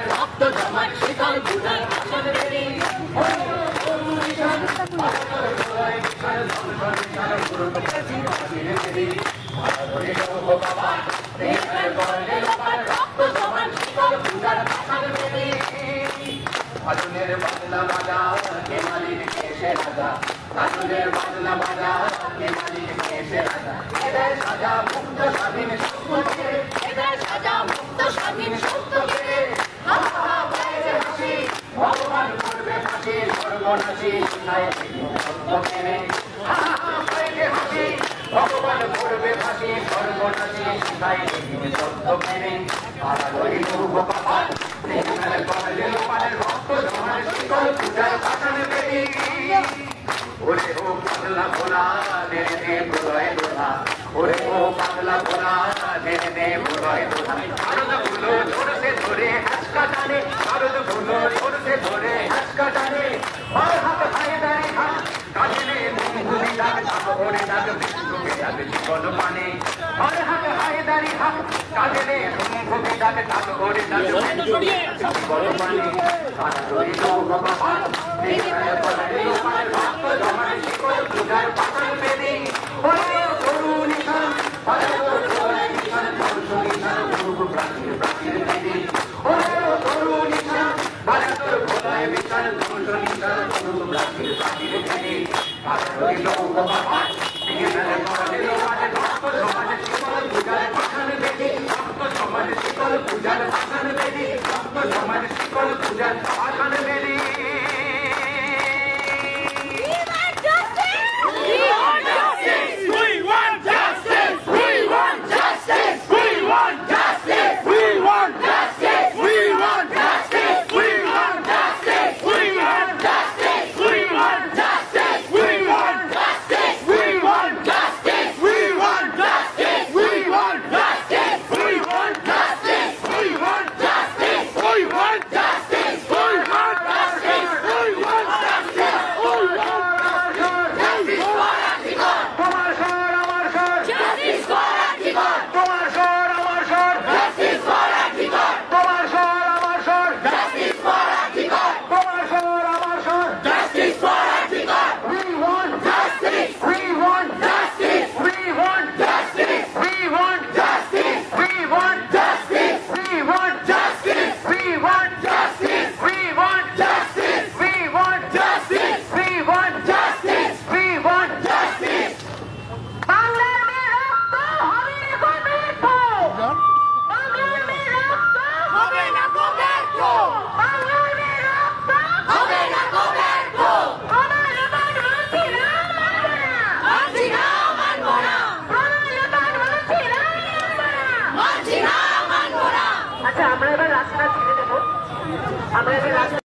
রক্ত জমাট শীতল পূজার আসন বেরি আগুনের বাজনা বাজা কে মালিক এসে রাজা আগুনের বাজনা বাজা কে মালিক এসে রাজা এদের সাজা মুক্ত স্বাধীন সত্যকে এদের সাজা মুক্ত স্বাধীন সত্যকে ভগবান করবে ফাঁসি সর্বনাশী শিখায় সত্যকে হাসি ভগবান করবে ফাঁসি সর্বনাশী শিখায় সত্যকে আলা করি ভগবান রক্ত জমার শীতল পূজার বাসন বেরি ওরে ও পাগলা ভোলা দে দে প্রলয় দোলা ওরে ও পাগলা ভোলা দে দে প্রলয় দোলা শারদ ফুলো ধরছে ধরে হাসকা টানে শারদ ফুলো ধরছে ধরে হাসকা টানে আর হাত ভাই দাঁড়ি হাত কাজলে ভূমি ডাক ওরে ডাক বিষ্ণুকে ডাক জীবন মানে আর হাত ভাই দাঁড়ি হাত কাজলে ভূমি ডাক ওরে ডাক জীবন মানে সারা রইল ভগবান রক্ত জমার শীতল পূজার বাসন বেরি ওরে তরুণ নিশান ওরে তরুণ নিশান প্রাচীর প্রাচীর বেরি ওরে তরুণ নিশান ওরে তোর ভোলায় বিশাল নিশান প্রাচীর প্রাচীর বেরি সারা রইল ভগবান রক্ত জমার শীতল পূজার বাসন বেরি রক্ত জমার শীতল পূজার বাসন বেরি রক্ত জমার শীতল পূজার বাসন বেরি আমরা এবার রাস্তা ছেড়ে দেবো আমরা এবার